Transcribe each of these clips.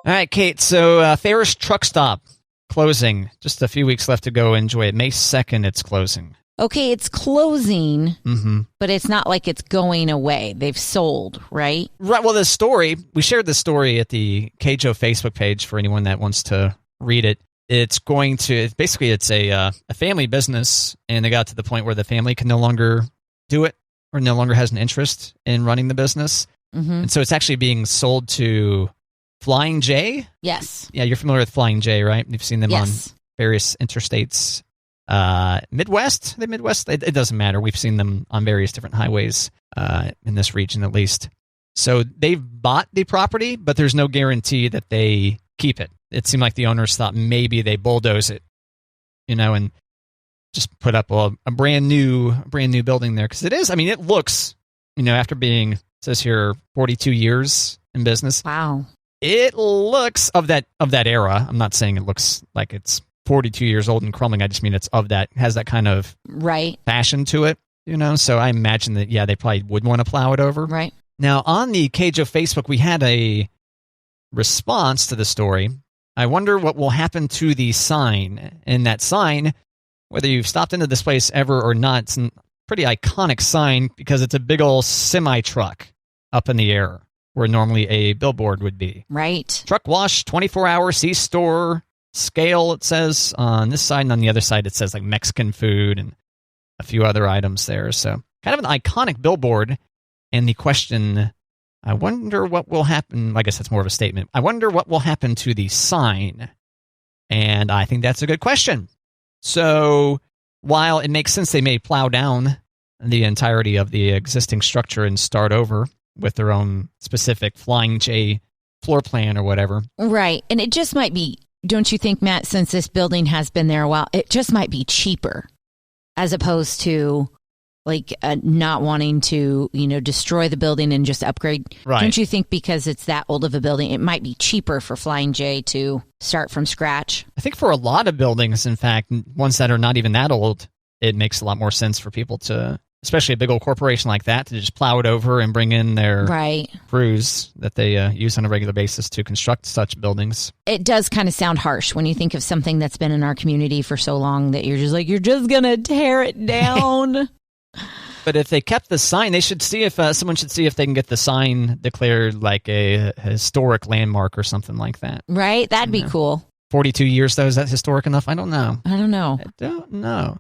All right, Kate. So Ferris Truck Stop closing. Just a few weeks left to go enjoy it. May 2nd, it's closing. Okay, it's closing, but it's not like it's going away. They've sold, right? Right. Well, the story, we shared the story at the KJO Facebook page for anyone that wants to read it. It's a family business, and they got to the point where the family can no longer do it or no longer has an interest in running the business. And so it's actually being sold to Flying J. Yes. Yeah, you're familiar with Flying J, right? You've seen them on various interstates. Midwest? The Midwest? It doesn't matter. We've seen them on various different highways in this region, at least. So they've bought the property, but there's no guarantee that they keep it. It seemed like the owners thought maybe they bulldoze it, and just put up a brand new building there. Because it is, it looks, after being, it says here, 42 years in business. Wow. It looks of that era. I'm not saying it looks like it's 42 years old and crumbling. I just mean it's has that kind of fashion to it, So I imagine that, they probably would want to plow it over. Right. Now, on the KJO Facebook, we had a response to the story. I wonder what will happen to the sign. And that sign, whether you've stopped into this place ever or not, it's a pretty iconic sign because it's a big old semi-truck up in the air where normally a billboard would be. Right. Truck wash, 24-hour C-store, scale, it says on this side, and on the other side it says like Mexican food and a few other items there. So kind of an iconic billboard. And the question, I wonder what will happen. I guess that's more of a statement. I wonder what will happen to the sign. And I think that's a good question. So while it makes sense they may plow down the entirety of the existing structure and start over with their own specific Flying J floor plan or whatever. Right. And it just might be, don't you think, Matt, since this building has been there a while, it just might be cheaper as opposed to not wanting to, destroy the building and just upgrade. Right. Don't you think because it's that old of a building, it might be cheaper for Flying J to start from scratch? I think for a lot of buildings, in fact, ones that are not even that old, it makes a lot more sense for people to, especially a big old corporation like that, to just plow it over and bring in their crews that they use on a regular basis to construct such buildings. It does kind of sound harsh when you think of something that's been in our community for so long that you're just going to tear it down. But if they kept the sign, they should see if someone should see if they can get the sign declared like a historic landmark or something like that. Right? That'd be cool. 42 years, though, is that historic enough? I don't know. I don't know.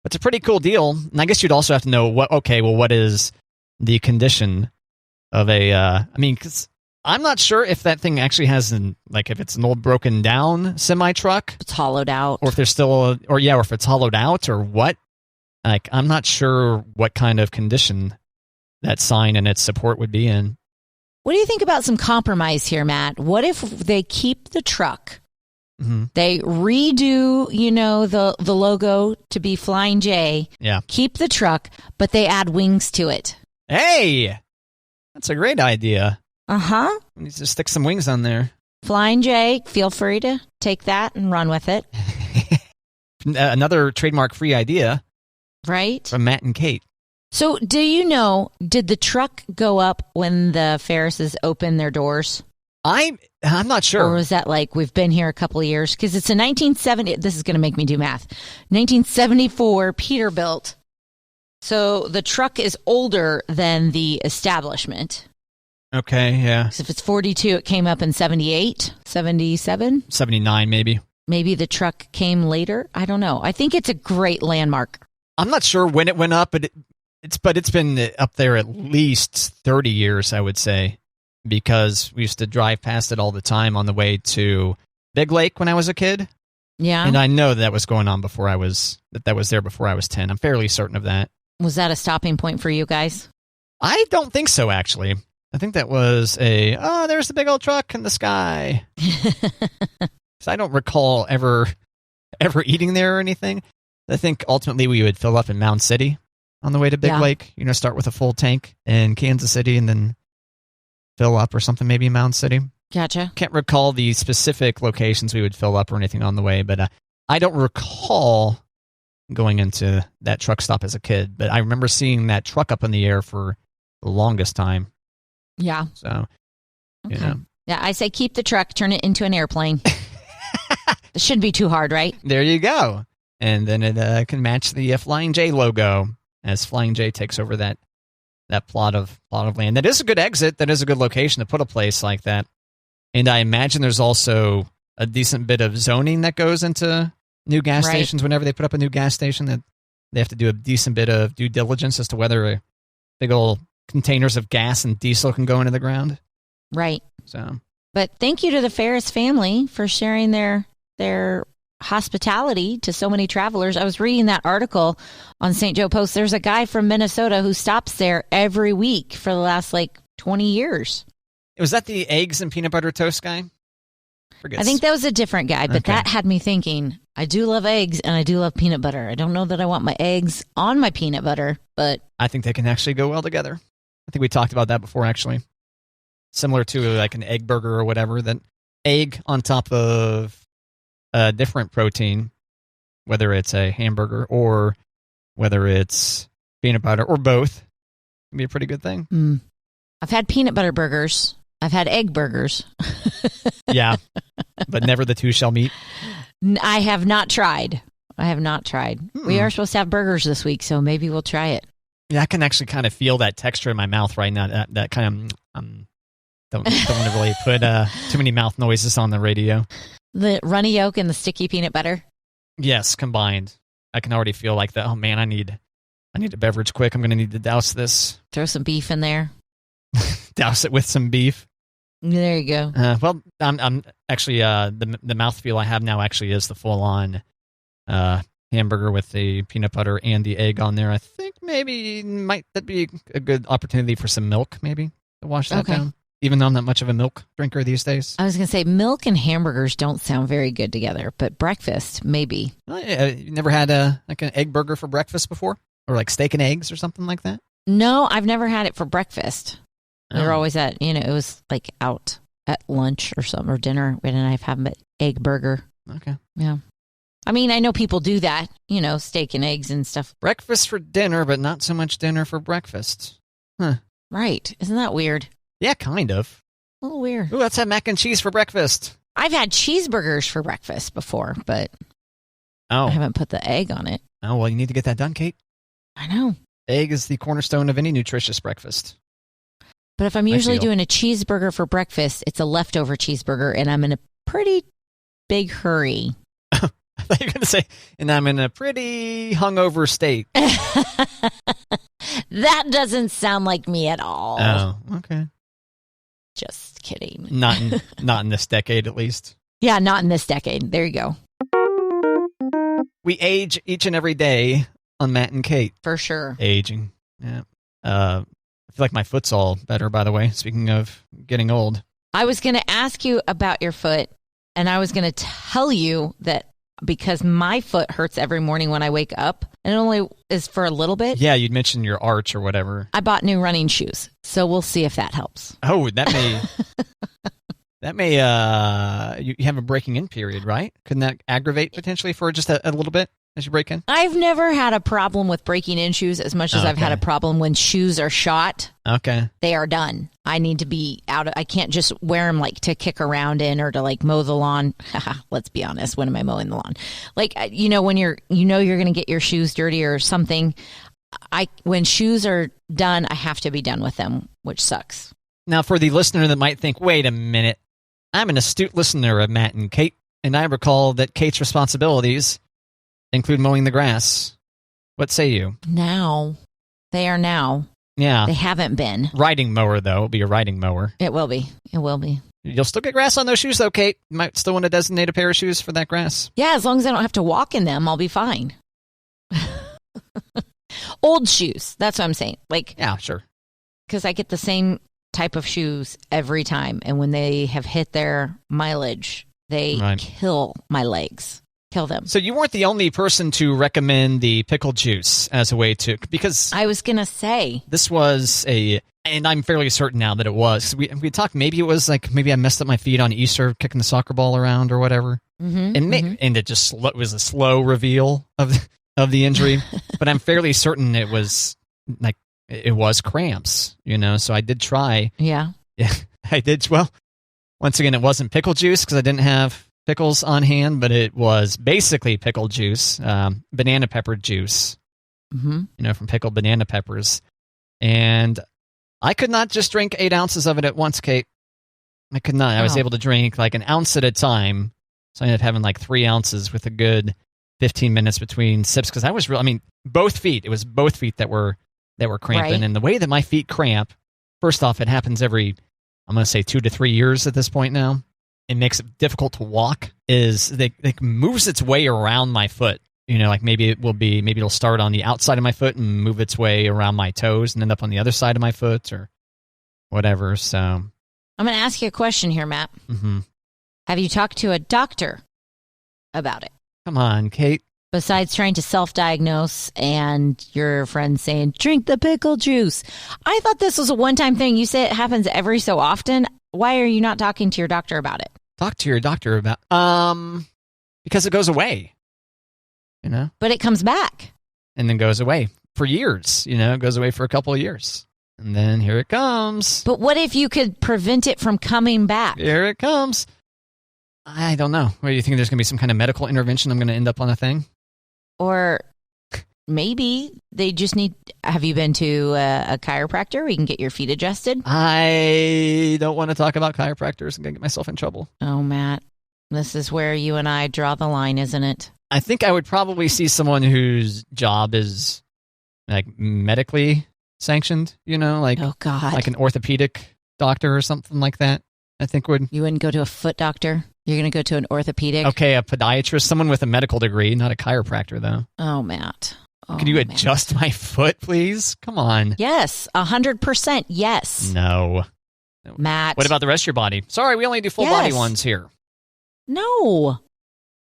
It's a pretty cool deal. And I guess you'd also have to know what is the condition of because I'm not sure if that thing actually has if it's an old broken down semi truck. It's hollowed out. Or if there's still, or if it's hollowed out or what. I'm not sure what kind of condition that sign and its support would be in. What do you think about some compromise here, Matt? What if they keep the truck? Mm-hmm. They redo, the logo to be Flying J. Yeah. Keep the truck, but they add wings to it. Hey, that's a great idea. Uh-huh. We need to stick some wings on there. Flying J, feel free to take that and run with it. Another trademark-free idea. Right. From Matt and Kate. So, did the truck go up when the Ferrises opened their doors? I'm not sure. Or was that we've been here a couple of years? Because it's a 1970, this is going to make me do math, 1974 Peterbilt. So the truck is older than the establishment. Okay, yeah. So if it's 42, it came up in 78, 77? 79, maybe. Maybe the truck came later? I don't know. I think it's a great landmark. I'm not sure when it went up, but it's been up there at least 30 years, I would say, because we used to drive past it all the time on the way to Big Lake when I was a kid. Yeah. And I know that was going on before I was there before I was 10. I'm fairly certain of that. Was that a stopping point for you guys? I don't think so, actually. I think that was there's the big old truck in the sky. So I don't recall ever eating there or anything. I think ultimately we would fill up in Mound City on the way to Big Lake. Start with a full tank in Kansas City and then fill up or something maybe in Mound City. Gotcha. Can't recall the specific locations we would fill up or anything on the way, but I don't recall going into that truck stop as a kid. But I remember seeing that truck up in the air for the longest time. Yeah. So, okay. Yeah, I say keep the truck, turn it into an airplane. It shouldn't be too hard, right? There you go. And then it can match the Flying J logo as Flying J takes over that plot of land. That is a good exit. That is a good location to put a place like that. And I imagine there's also a decent bit of zoning that goes into new gas stations. Whenever they put up a new gas station, that they have to do a decent bit of due diligence as to whether big old containers of gas and diesel can go into the ground. Right. So, but thank you to the Ferris family for sharing their hospitality to so many travelers. I was reading that article on St. Joe Post. There's a guy from Minnesota who stops there every week for the last 20 years. Was that the eggs and peanut butter toast guy? I think that was a different guy, but that had me thinking, I do love eggs and I do love peanut butter. I don't know that I want my eggs on my peanut butter, but I think they can actually go well together. I think we talked about that before, actually. Similar to like an egg burger or whatever, that egg on top of a different protein, whether it's a hamburger or whether it's peanut butter or both, can be a pretty good thing. I've had peanut butter burgers. I've had egg burgers. Yeah, but never the two shall meet. I have not tried. We are supposed to have burgers this week, so maybe we'll try it. Yeah, I can actually kind of feel that texture in my mouth right now. That kind of don't want to really put too many mouth noises on the radio. The runny yolk and the sticky peanut butter. Yes, combined. I can already feel like that. Oh man, I need a beverage quick. I'm going to need to douse this. Throw some beef in there. Douse it with some beef. There you go. Well, I'm actually the mouthfeel I have now actually is the full on hamburger with the peanut butter and the egg on there. I think maybe might that be a good opportunity for some milk, maybe to wash that down. Even though I'm not much of a milk drinker these days. I was going to say milk and hamburgers don't sound very good together, but breakfast maybe. You never had an egg burger for breakfast before, or like steak and eggs or something like that? No, I've never had it for breakfast. Oh. We were always at, it was like out at lunch or something, or dinner. We didn't have an egg burger. Okay. Yeah. I mean, I know people do that, steak and eggs and stuff. Breakfast for dinner, but not so much dinner for breakfast. Huh. Right. Isn't that weird? Yeah, kind of. A little weird. Ooh, let's have mac and cheese for breakfast. I've had cheeseburgers for breakfast before, but I haven't put the egg on it. Oh, well, you need to get that done, Kate. I know. Egg is the cornerstone of any nutritious breakfast. But if I'm usually doing a cheeseburger for breakfast, it's a leftover cheeseburger, and I'm in a pretty big hurry. I thought you were going to say, and I'm in a pretty hungover state. That doesn't sound like me at all. Oh, okay. Just kidding. Not in this decade, at least. Yeah, not in this decade. There you go. We age each and every day on Matt and Kate. For sure. Aging. Yeah. I feel like my foot's all better, by the way, speaking of getting old. I was going to ask you about your foot, and I was going to tell you that because my foot hurts every morning when I wake up, and it only is for a little bit. Yeah, you'd mentioned your arch or whatever. I bought new running shoes, so we'll see if that helps. Oh, that may, you have a breaking in period, right? Couldn't that aggravate potentially for just a little bit as you break in? I've never had a problem with breaking in shoes as much as I've had a problem when shoes are shot. Okay. They are done. I need to be I can't just wear them to kick around in or to mow the lawn. Let's be honest. When am I mowing the lawn? When you're going to get your shoes dirty or something, when shoes are done, I have to be done with them, which sucks. Now, for the listener that might think, wait a minute, I'm an astute listener of Matt and Kate, and I recall that Kate's responsibilities include mowing the grass. What say you? Now. They are now. Yeah. They haven't been. Riding mower, though. It'll be a riding mower. It will be. It will be. You'll still get grass on those shoes, though, Kate. You might still want to designate a pair of shoes for that grass. Yeah, as long as I don't have to walk in them, I'll be fine. Old shoes. That's what I'm saying. Yeah, sure. Because I get the same type of shoes every time. And when they have hit their mileage, they kill my legs. Kill them. So you weren't the only person to recommend the pickle juice as a way to, because I was going to say this was and I'm fairly certain now that it was. We talked, maybe it was maybe I messed up my feet on Easter kicking the soccer ball around or whatever. Mm-hmm, and it just was a slow reveal of the injury, but I'm fairly certain it was it was cramps, so I did try. Yeah. Yeah, I did. Well, Once again, it wasn't pickle juice because I didn't have pickles on hand, but it was basically pickle juice, banana pepper juice, from pickled banana peppers. And I could not just drink 8 ounces of it at once, Kate. I could not. I was able to drink like an ounce at a time. So I ended up having like 3 ounces with a good 15 minutes between sips because I was both feet. It was both feet that were cramping. Right. And the way that my feet cramp, first off, it happens every, I'm going to say 2 to 3 years at this point now. It makes it difficult to walk. It moves its way around my foot. Like maybe it'll start on the outside of my foot and move its way around my toes and end up on the other side of my foot or whatever. So I'm going to ask you a question here, Matt. Mm-hmm. Have you talked to a doctor about it? Come on, Kate. Besides trying to self-diagnose and your friend saying, drink the pickle juice. I thought this was a one-time thing. You say it happens every so often. Why are you not talking to your doctor about it? Talk to your doctor about because it goes away. But it comes back. And then goes away for years. It goes away for a couple of years. And then here it comes. But what if you could prevent it from coming back? Here it comes. I don't know. What do you think? There's going to be some kind of medical intervention? I'm going to end up on a thing? Or maybe they just need... Have you been to a chiropractor where you can get your feet adjusted? I don't want to talk about chiropractors. I'm going to get myself in trouble. Oh, Matt. This is where you and I draw the line, isn't it? I think I would probably see someone whose job is like medically sanctioned, oh God, like an orthopedic doctor or something like that. I think would. You wouldn't go to a foot doctor? You're going to go to an orthopedic? Okay, a podiatrist, someone with a medical degree, not a chiropractor though. Oh, Matt. Can you adjust my foot, please? Come on. Yes, 100%. Yes. No. Matt. What about the rest of your body? Sorry, we only do full body ones here. No.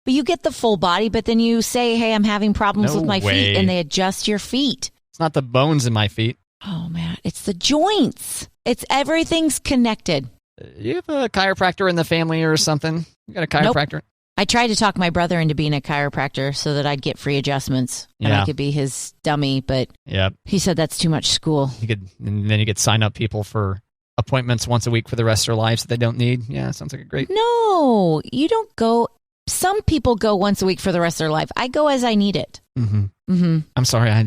But you get the full body, but then you say, hey, I'm having problems with my feet, and they adjust your feet. It's not the bones in my feet. Oh, man. It's the joints. Everything's connected. You have a chiropractor in the family or something? You got a chiropractor? Nope. I tried to talk my brother into being a chiropractor so that I'd get free adjustments and I could be his dummy, but he said that's too much school. And then you could sign up people for appointments once a week for the rest of their lives that they don't need. Yeah, sounds like a great... No, you don't go... Some people go once a week for the rest of their life. I go as I need it. Mm-hmm. Mm-hmm. I'm sorry. I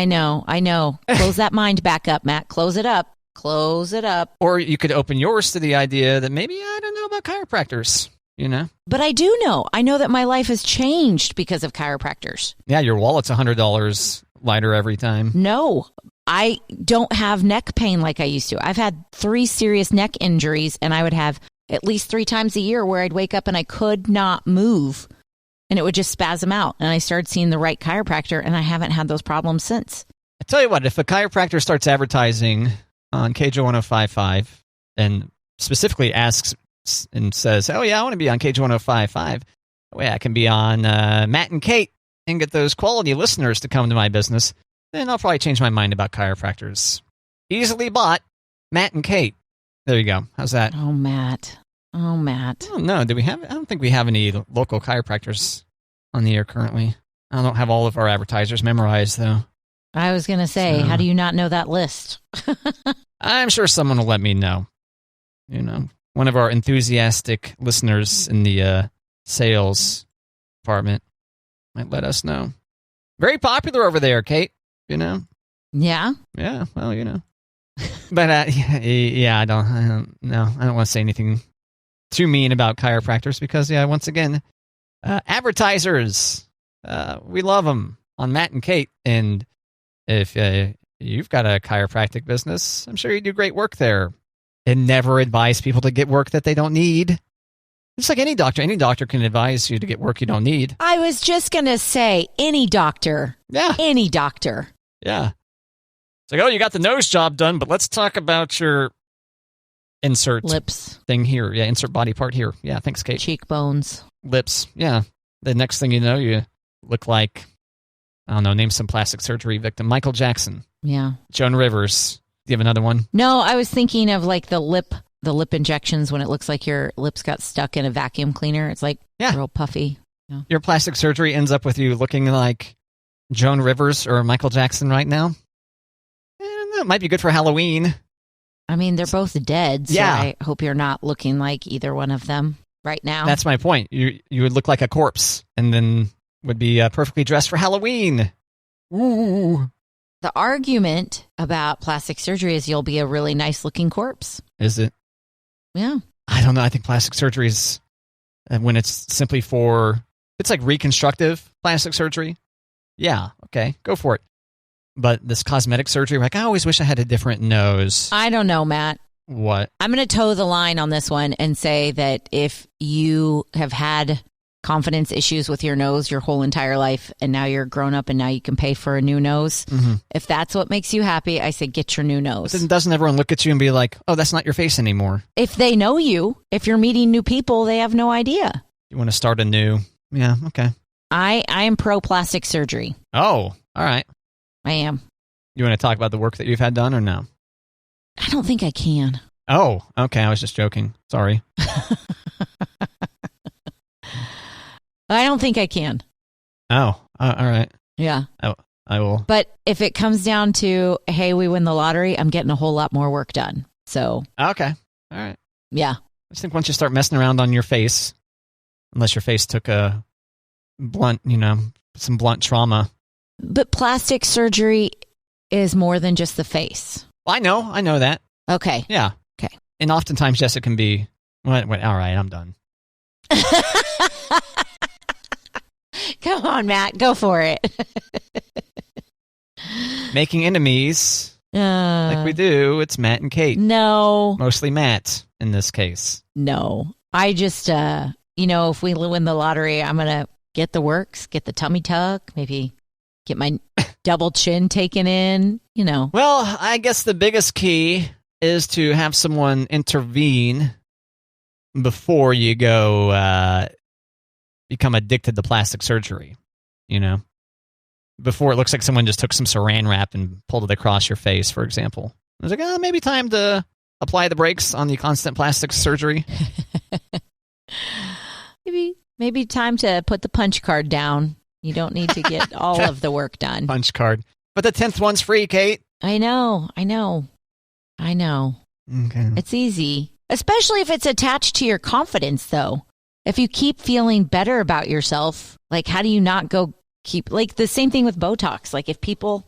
know. Close that mind back up, Matt. Close it up. Or you could open yours to the idea that maybe I don't know about chiropractors, But I do know. I know that my life has changed because of chiropractors. Yeah, your wallet's $100 lighter every time. No, I don't have neck pain like I used to. I've had 3 serious neck injuries, and I would have at least 3 times a year where I'd wake up and I could not move and it would just spasm out. And I started seeing the right chiropractor and I haven't had those problems since. I tell you what, if a chiropractor starts advertising on KJ1055 and specifically asks and says, oh yeah, I want to be on KJ1055. Oh yeah, I can be on Matt and Kate and get those quality listeners to come to my business. Then I'll probably change my mind about chiropractors. Easily bought, Matt and Kate. There you go. How's that? Oh, Matt. I don't know. I don't think we have any local chiropractors on the air currently. I don't have all of our advertisers memorized, though. I was going to say, how do you not know that list? I'm sure someone will let me know. One of our enthusiastic listeners in the sales department might let us know. Very popular over there, Kate. Yeah? Yeah, well, But I don't want to say anything too mean about chiropractors because once again, advertisers, we love them on Matt and Kate. And if you've got a chiropractic business, I'm sure you do great work there. And never advise people to get work that they don't need. It's like any doctor. Any doctor can advise you to get work you don't need. I was just going to say any doctor. Yeah. Any doctor. Yeah. It's like, oh, you got the nose job done, but let's talk about your insert lips thing here. Yeah, insert body part here. Yeah, thanks, Kate. Cheekbones. Lips. Yeah. The next thing you know, you look like, I don't know, name some plastic surgery victim. Michael Jackson. Yeah. Joan Rivers. Do you have another one? No, I was thinking of like the lip injections when it looks like your lips got stuck in a vacuum cleaner. It's like real puffy. Yeah. Your plastic surgery ends up with you looking like Joan Rivers or Michael Jackson right now. I don't know. It might be good for Halloween. I mean, they're both dead, so Yeah. I hope you're not looking like either one of them right now. That's my point. You would look like a corpse and then would be perfectly dressed for Halloween. Ooh. The argument about plastic surgery is you'll be a really nice looking corpse. Is it? Yeah. I don't know. I think plastic surgery is when it's simply for, it's like reconstructive plastic surgery. Yeah. Okay. Go for it. But this cosmetic surgery, like, I always wish I had a different nose. I don't know, Matt. What? I'm going to toe the line on this one and say that if you have had confidence issues with your nose your whole entire life and now you're grown up and now you can pay for a new nose, if that's what makes you happy, I say get your new nose. But then doesn't everyone look at you and be like, oh, that's not your face anymore? If they know you, if you're meeting new people, they have no idea. You want to start anew. Yeah, okay. I am pro plastic surgery. Oh, all right. I am. You want to talk about the work that you've had done or no? I don't think I can. Oh, okay. I was just joking. Sorry. I don't think I can. Oh, all right. Yeah. I will. But if it comes down to, hey, we win the lottery, I'm getting a whole lot more work done. So. Okay. All right. Yeah. I just think once you start messing around on your face, unless your face took a blunt, some blunt trauma. But plastic surgery is more than just the face. Well, I know that. Okay. Yeah. Okay. And oftentimes, yes, it can be, all right, I'm done. Come on, Matt, go for it. Making enemies, like we do, it's Matt and Kate. No. Mostly Matt in this case. No. I just, if we win the lottery, I'm going to get the works, get the tummy tuck, maybe get my double chin taken in, Well, I guess the biggest key is to have someone intervene before you go become addicted to plastic surgery, before it looks like someone just took some saran wrap and pulled it across your face, for example. I was like, maybe time to apply the brakes on the constant plastic surgery. Maybe time to put the punch card down. You don't need to get all of the work done. Punch card. But the 10th one's free, Kate. I know. Okay. It's easy. Especially if it's attached to your confidence, though. If you keep feeling better about yourself, like, how do you not like the same thing with Botox? Like, if people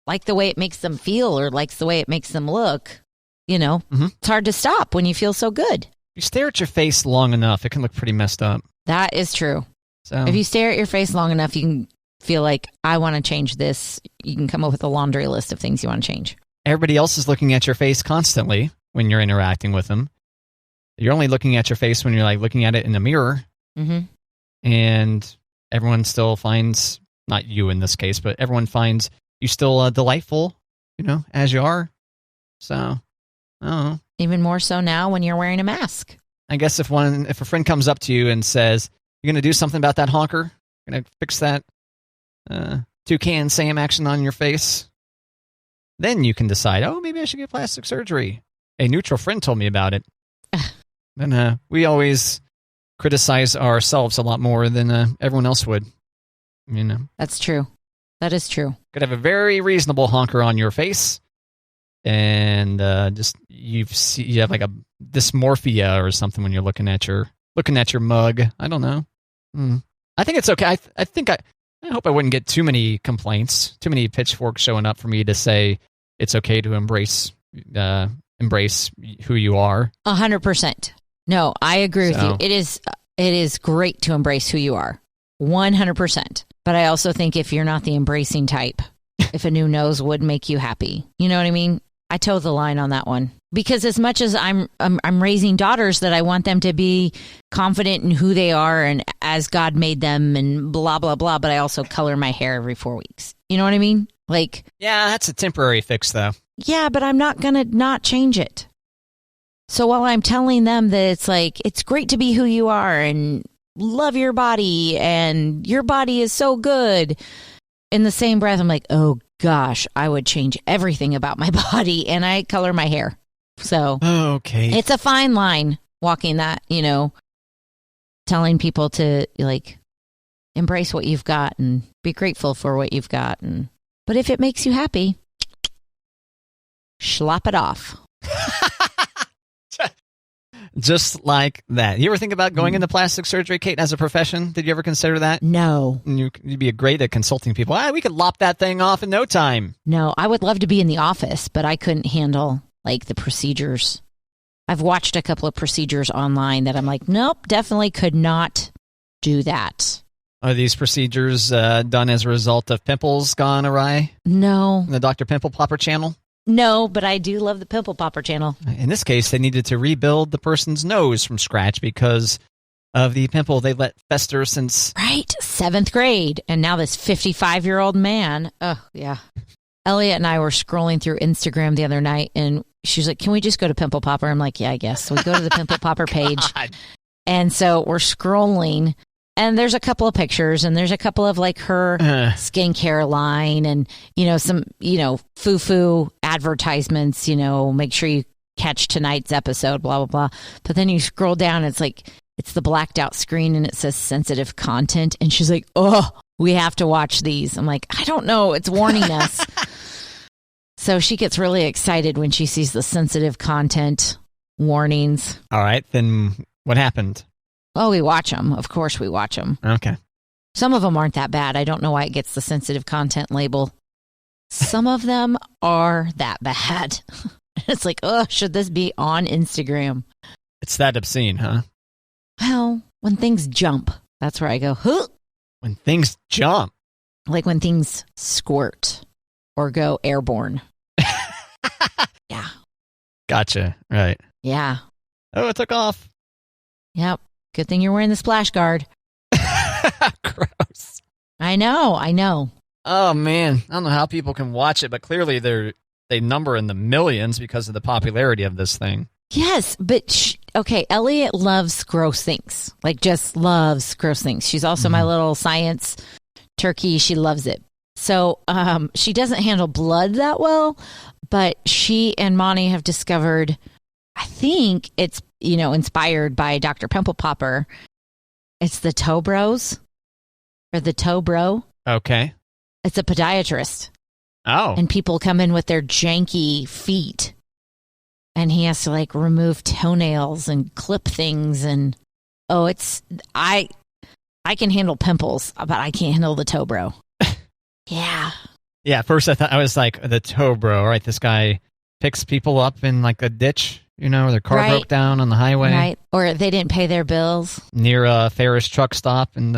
like the way it makes them feel or likes the way it makes them look, it's hard to stop when you feel so good. You stare at your face long enough, it can look pretty messed up. That is true. So if you stare at your face long enough, you can feel like, I want to change this. You can come up with a laundry list of things you want to change. Everybody else is looking at your face constantly when you're interacting with them. You're only looking at your face when you're like looking at it in a mirror. Mm-hmm. And everyone still finds, not you in this case, but everyone finds you still delightful, as you are. So, oh. Even more so now when you're wearing a mask. I guess if a friend comes up to you and says, you're going to do something about that honker? You're going to fix that toucan Sam action on your face? Then you can decide, maybe I should get plastic surgery. A neutral friend told me about it. And we always criticize ourselves a lot more than everyone else would. That's true. That is true. Could have a very reasonable honker on your face, and just you have like a dysmorphia or something when you're looking at your mug. I don't know. I think it's okay. I hope I wouldn't get too many complaints, too many pitchforks showing up for me to say it's okay to embrace who you are. 100%. No, I agree with you. It is great to embrace who you are. 100%. But I also think if you're not the embracing type, if a new nose would make you happy, you know what I mean? I toe the line on that one. Because as much as I'm raising daughters that I want them to be confident in who they are and as God made them and blah, blah, blah, but I also color my hair every 4 weeks. You know what I mean? Like, yeah, that's a temporary fix, though. Yeah, but I'm not going to not change it. So while I'm telling them that it's like, it's great to be who you are and love your body and your body is so good, in the same breath, I'm like, oh gosh, I would change everything about my body, and I color my hair. So okay, it's a fine line walking that, telling people to like embrace what you've got and be grateful for what you've got. But if it makes you happy, slop it off. Just like that. You ever think about going into plastic surgery, Kate, as a profession? Did you ever consider that? No. You'd be great at consulting people. We could lop that thing off in no time. No, I would love to be in the office, but I couldn't handle like the procedures. I've watched a couple of procedures online that I'm like, nope, definitely could not do that. Are these procedures done as a result of pimples gone awry? No. The Dr. Pimple Popper channel? No, but I do love the Pimple Popper channel. In this case, they needed to rebuild the person's nose from scratch because of the pimple they let fester since... Right, 7th grade. And now this 55-year-old man. Oh, yeah. Elliot and I were scrolling through Instagram the other night, and she's like, can we just go to Pimple Popper? I'm like, yeah, I guess. So we go to the Pimple Popper page. And so we're scrolling, and there's a couple of pictures, and there's a couple of like her skincare line and, some, foo-foo advertisements, make sure you catch tonight's episode, blah, blah, blah. But then you scroll down, it's like, it's the blacked out screen and it says sensitive content. And she's like, oh, we have to watch these. I'm like, I don't know. It's warning us. So she gets really excited when she sees the sensitive content warnings. All right. Then what happened? Oh, we watch them. Of course we watch them. Okay. Some of them aren't that bad. I don't know why it gets the sensitive content label. Some of them are that bad. It's like, oh, should this be on Instagram? It's that obscene, huh? Well, when things jump, that's where I go, huh? When things jump? Like when things squirt or go airborne. Yeah. Gotcha. Right. Yeah. Oh, it took off. Yep. Good thing you're wearing the splash guard. Gross. I know. Oh, man. I don't know how people can watch it, but clearly they number in the millions because of the popularity of this thing. Yes, but okay, Elliot loves gross things. Like, just loves gross things. She's also my little science turkey. She loves it. So she doesn't handle blood that well, but she and Monty have discovered, I think it's, inspired by Dr. Pimple Popper. It's the toe bros or the toe bro. Okay. It's a podiatrist. Oh. And people come in with their janky feet. And he has to like remove toenails and clip things. And I can handle pimples, but I can't handle the toe bro. Yeah. Yeah. At first I was like, the toe bro, right? This guy picks people up in like a ditch, or their car broke down on the highway. Right. Or they didn't pay their bills. Near a Ferris truck stop. And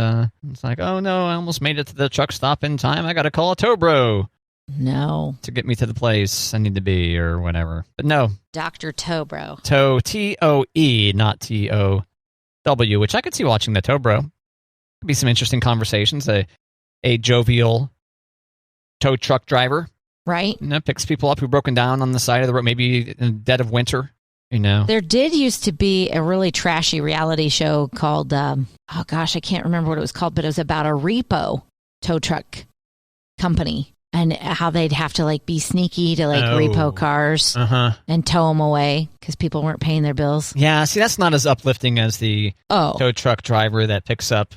it's like, oh no, I almost made it to the truck stop in time. I got to call a toe bro. No. To get me to the place I need to be or whatever. But no. Dr. Tobro. Toe, T-O-E, not T-O-W, which I could see watching the Tobro. Could be some interesting conversations. A jovial tow truck driver. Right. Picks people up who've broken down on the side of the road, maybe in the dead of winter, There did used to be a really trashy reality show called, I can't remember what it was called, but it was about a repo tow truck company. And how they'd have to like be sneaky to repo cars and tow them away because people weren't paying their bills. Yeah, see, that's not as uplifting as the tow truck driver that picks up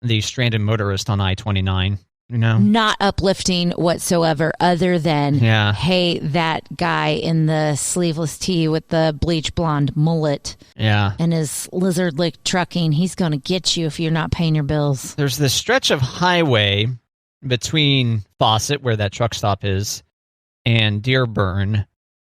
the stranded motorist on I-29. Not uplifting whatsoever, other than, hey, that guy in the sleeveless tee with the bleach blonde mullet, and his lizard lick trucking, he's going to get you if you're not paying your bills. There's this stretch of highway between Fawcett, where that truck stop is, and Dearborn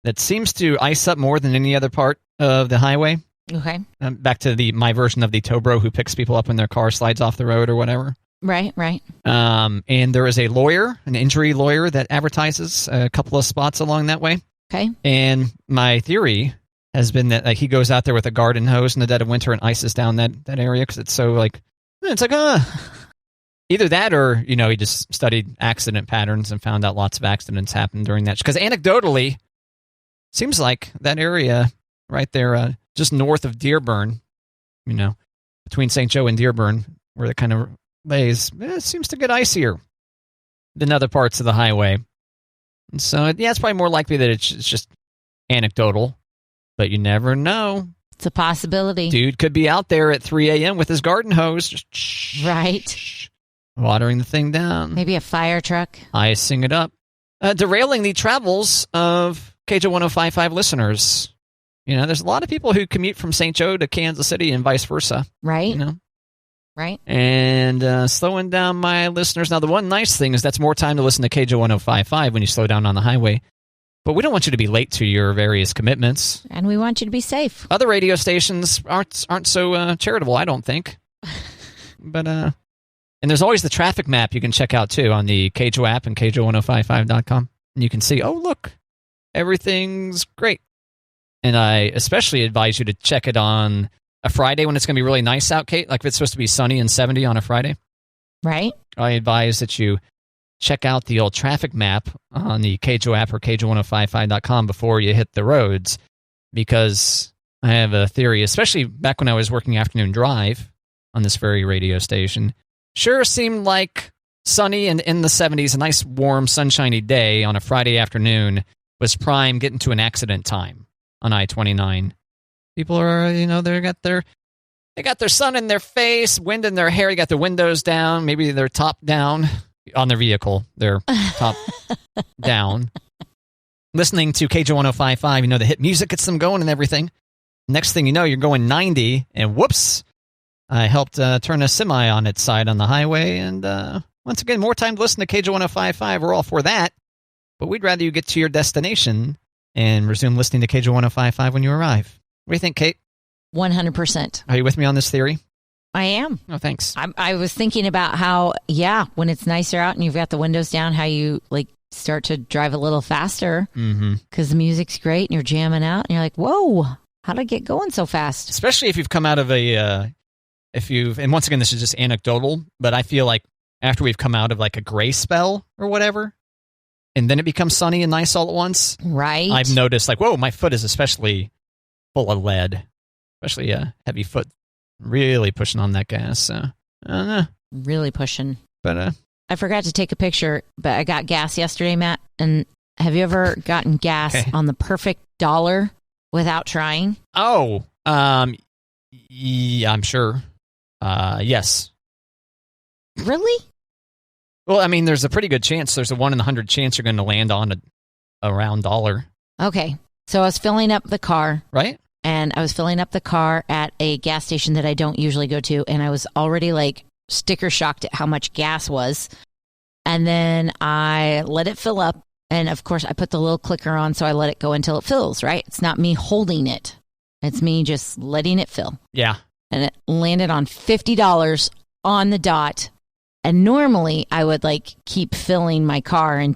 that seems to ice up more than any other part of the highway. Okay. Back to my version of the Tobro who picks people up when their car slides off the road or whatever. Right. And there is a lawyer, an injury lawyer, that advertises a couple of spots along that way. Okay. And my theory has been that he goes out there with a garden hose in the dead of winter and ices down that area because it's so either that or, he just studied accident patterns and found out lots of accidents happened during that. Because anecdotally, seems like that area right there, just north of Dearborn, between St. Joe and Dearborn, where it kind of lays, it seems to get icier than other parts of the highway. And so, it's probably more likely that it's just anecdotal, but you never know. It's a possibility. Dude could be out there at 3 a.m. with his garden hose. Just watering the thing down. Maybe a fire truck. Icing it up. Derailing the travels of KJ1055 listeners. You know, there's a lot of people who commute from St. Joe to Kansas City and vice versa. Right. You know? Right. And slowing down my listeners. Now, the one nice thing is that's more time to listen to KJ1055 when you slow down on the highway. But we don't want you to be late to your various commitments. And we want you to be safe. Other radio stations aren't so charitable, I don't think. But and there's always the traffic map you can check out too on the KJO app and KJ1055.com. And you can see, oh look, everything's great. And I especially advise you to check it on a Friday when it's going to be really nice out, Kate. Like if it's supposed to be sunny and 70 on a Friday. Right. I advise that you check out the old traffic map on the KJO app or KJ1055.com before you hit the roads, because I have a theory, especially back when I was working afternoon drive on this very radio station. Sure seemed like sunny and in the 70s, a nice warm sunshiny day on a Friday afternoon was prime getting to an accident time on I-29. People are, you know, they got their sun in their face, wind in their hair, they got their windows down, maybe they're top down. On their vehicle, they're top down. Listening to KJ1055, you know, the hit music gets them going and everything. Next thing you know, you're going 90, and whoops, I helped turn a semi on its side on the highway. And once again, more time to listen to KJ1055. We're all for that. But we'd rather you get to your destination and resume listening to KJ1055 when you arrive. What do you think, Kate? 100%. Are you with me on this theory? I am. Oh, thanks. I was thinking about how, when it's nicer out and you've got the windows down, how you like start to drive a little faster because the music's great and you're jamming out and you're like, whoa, how'd I get going so fast? Especially if you've come out of and once again, this is just anecdotal, but I feel like after we've come out of like a gray spell or whatever, and then it becomes sunny and nice all at once. Right. I've noticed like, whoa, my foot is especially full of lead, especially a heavy foot. Really pushing on that gas. So, I don't know. Really pushing. But I forgot to take a picture, but I got gas yesterday, Matt. And have you ever gotten gas on the perfect dollar without trying? Oh, yeah, I'm sure. Yes. Really? Well, I mean, there's a pretty good chance. There's a 1 in 100 chance you're going to land on a round dollar. Okay. So I was filling up the car. Right? And I was filling up the car at a gas station that I don't usually go to. And I was already like sticker shocked at how much gas was. And then I let it fill up. And of course, I put the little clicker on. So I let it go until it fills, right? It's not me holding it. It's me just letting it fill. Yeah. And it landed on $50 on the dot. And normally I would like keep filling my car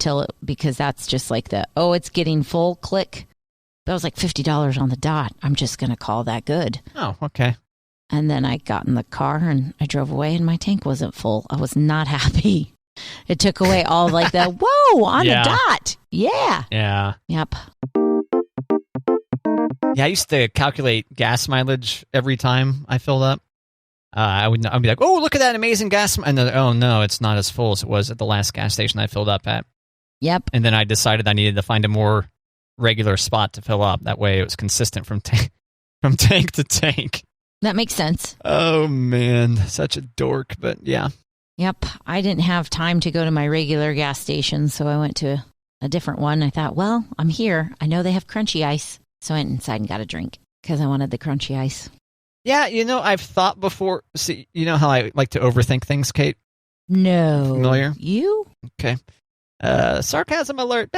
because that's just like it's getting full click. That was like $50 on the dot. I'm just going to call that good. Oh, okay. And then I got in the car and I drove away and my tank wasn't full. I was not happy. It took away all like the, whoa, on the dot. Yeah. Yeah. Yep. Yeah, I used to calculate gas mileage every time I filled up. I'd be like, oh, look at that amazing gas. And then, oh, no, it's not as full as it was at the last gas station I filled up at. Yep. And then I decided I needed to find a more regular spot to fill up. That way it was consistent from tank to tank. That makes sense. Oh, man. Such a dork, but yeah. Yep. I didn't have time to go to my regular gas station, so I went to a different one. I thought, well, I'm here. I know they have crunchy ice. So I went inside and got a drink because I wanted the crunchy ice. Yeah, you know, I've thought before. See, you know how I like to overthink things, Kate? No. Familiar? You? Okay. Sarcasm alert.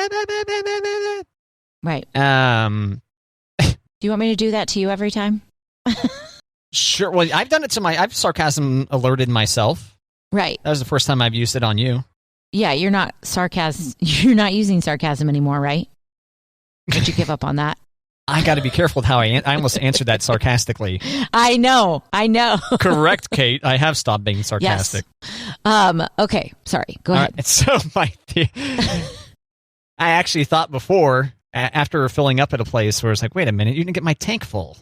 Right. Do you want me to do that to you every time? Sure. Well, I've done it to I've sarcasm alerted myself. Right. That was the first time I've used it on you. Yeah, you're not You're not using sarcasm anymore, right? Did you give up on that? I got to be careful with how I almost answered that sarcastically. I know. Correct, Kate. I have stopped being sarcastic. Yes. Okay. Sorry. Go ahead. Right, so I actually thought before, after filling up at a place where it's like, wait a minute, you didn't get my tank full.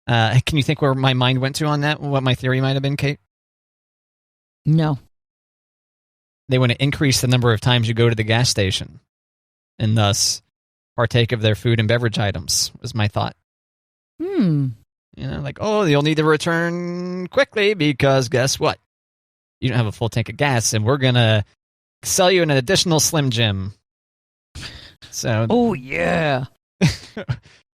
Can you think where my mind went to on that? What my theory might have been, Kate? No. They want to increase the number of times you go to the gas station, and thus partake of their food and beverage items, was my thought. You know, like, oh, you'll need to return quickly because guess what? You don't have a full tank of gas, and we're going to sell you an additional Slim Jim. So, Oh, yeah.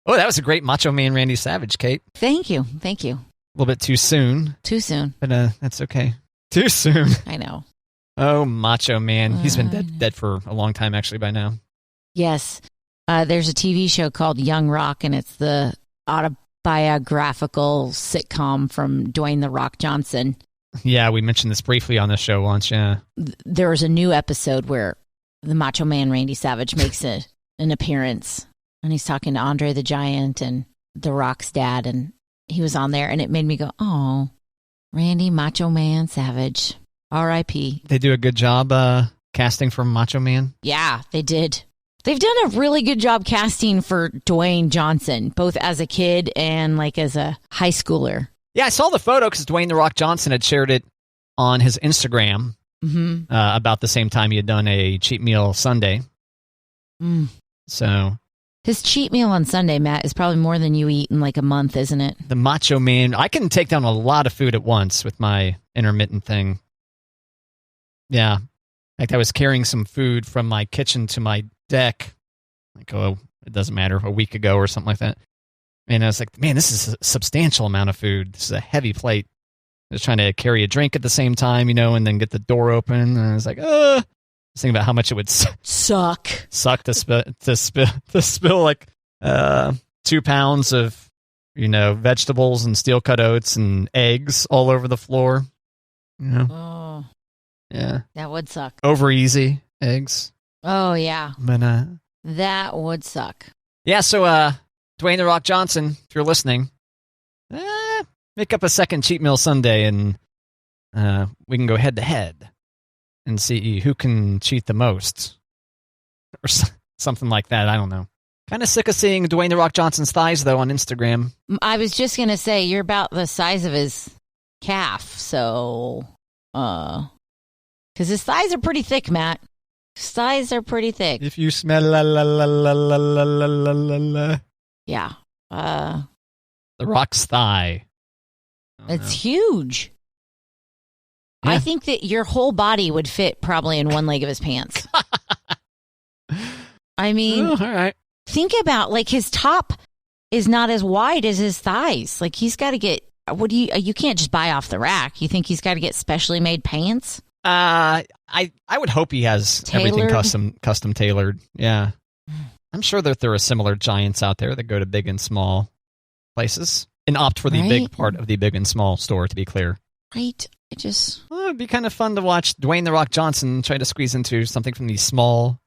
oh, that was a great Macho Man Randy Savage, Kate. Thank you. Thank you. A little bit too soon. Too soon. But that's okay. Too soon. I know. Oh, Macho Man. He's been dead for a long time, actually, by now. Yes. There's a TV show called Young Rock, and it's the autobiographical sitcom from Dwayne "The Rock" Johnson. Yeah, we mentioned this briefly on the show once, yeah. There was a new episode where the Macho Man Randy Savage makes an appearance, and he's talking to Andre the Giant and The Rock's dad, and he was on there, and it made me go, oh, Randy Macho Man Savage, R.I.P. They do a good job casting for Macho Man. Yeah, they did. They've done a really good job casting for Dwayne Johnson, both as a kid and like as a high schooler. Yeah, I saw the photo because Dwayne "The Rock" Johnson had shared it on his Instagram about the same time he had done a cheat meal Sunday. So his cheat meal on Sunday, Matt, is probably more than you eat in like a month, isn't it? The Macho Man, I can take down a lot of food at once with my intermittent thing. Yeah. Like I was carrying some food from my kitchen to my deck, like, oh, it doesn't matter, a week ago or something like that. And I was like, man, this is a substantial amount of food. This is a heavy plate. I was trying to carry a drink at the same time, and then get the door open. And I was like, I was thinking about how much it would suck to spill like 2 pounds of, vegetables and steel cut oats and eggs all over the floor. Oh, yeah, that would suck. Over easy eggs. Oh yeah, but that would suck. Yeah, so Dwayne "The Rock" Johnson, if you're listening, make up a second cheat meal Sunday, and we can go head to head and see who can cheat the most, or something like that. I don't know. Kind of sick of seeing Dwayne "The Rock" Johnson's thighs though on Instagram. I was just gonna say you're about the size of his calf, so because his thighs are pretty thick, Matt. His thighs are pretty thick. If you smell la la la la la la la la la la. Yeah. The Rock's thigh. It's huge. Yeah. I think that your whole body would fit probably in one leg of his pants. I mean, all right. Think about like his top is not as wide as his thighs. Like he's got to get. You can't just buy off the rack. You think he's got to get specially made pants? I would hope he has everything custom tailored. Yeah. I'm sure that there are similar giants out there that go to big and small places and opt for the big part of the big and small store, to be clear. Right. It'd be kind of fun to watch Dwayne "The Rock" Johnson try to squeeze into something from the small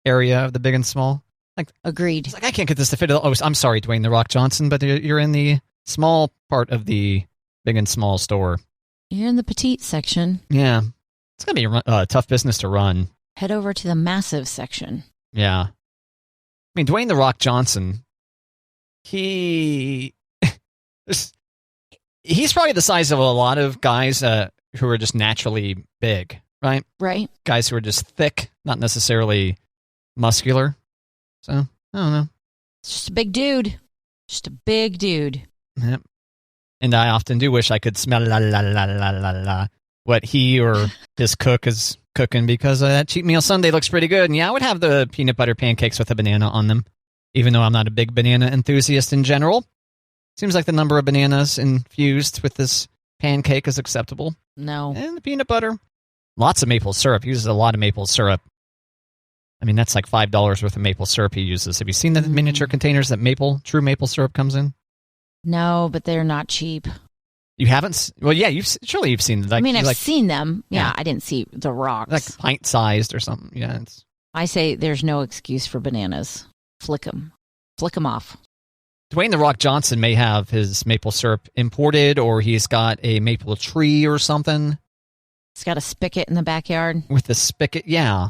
area of the big and small. Like, agreed. It's like, I can't get this to fit. Oh, I'm sorry, Dwayne "The Rock" Johnson, but you're in the small part of the big and small store. You're in the petite section. Yeah. It's going to be a tough business to run. Head over to the massive section. Yeah. I mean, Dwayne "The Rock" Johnson, he's probably the size of a lot of guys who are just naturally big, right? Right. Guys who are just thick, not necessarily muscular. So, I don't know. It's just a big dude. Just a big dude. Yep. And I often do wish I could smell what he or his cook is cooking, because that cheat meal Sunday looks pretty good. And yeah, I would have the peanut butter pancakes with a banana on them, even though I'm not a big banana enthusiast in general. Seems like the number of bananas infused with this pancake is acceptable. No. And the peanut butter. Lots of maple syrup. He uses a lot of maple syrup. I mean, that's like $5 worth of maple syrup he uses. Have you seen the miniature containers that true maple syrup comes in? No, but they're not cheap. You haven't? Well, yeah, you've seen them. Like, I've seen them. Yeah, I didn't see the rocks. Like pint-sized or something. Yeah. I say there's no excuse for bananas. Flick them off. Dwayne "The Rock" Johnson may have his maple syrup imported, or he's got a maple tree or something. He's got a spigot in the backyard. With the spigot, yeah.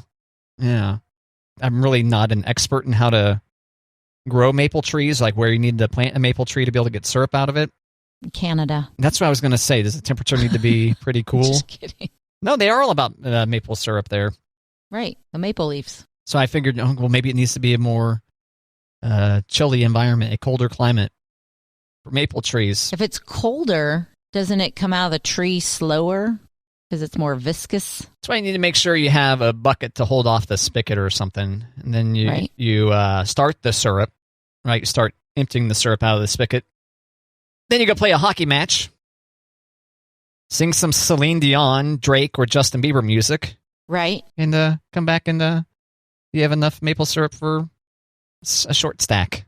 Yeah. I'm really not an expert in how to grow maple trees, like where you need to plant a maple tree to be able to get syrup out of it. Canada. That's what I was going to say. Does the temperature need to be pretty cool? Just kidding. No, they are all about maple syrup there. Right, the maple leaves. So I figured, well, maybe it needs to be a more chilly environment, a colder climate for maple trees. If it's colder, doesn't it come out of the tree slower? Because it's more viscous. That's why you need to make sure you have a bucket to hold off the spigot or something. And then you start the syrup, right? You start emptying the syrup out of the spigot. Then you go play a hockey match. Sing some Celine Dion, Drake, or Justin Bieber music. Right. And come back and you have enough maple syrup for a short stack.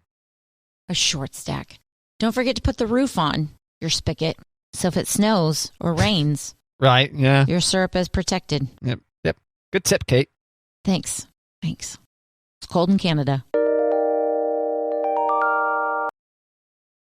A short stack. Don't forget to put the roof on your spigot. So if it snows or rains, right, yeah, your syrup is protected. Yep. Good tip, Kate. Thanks. It's cold in Canada.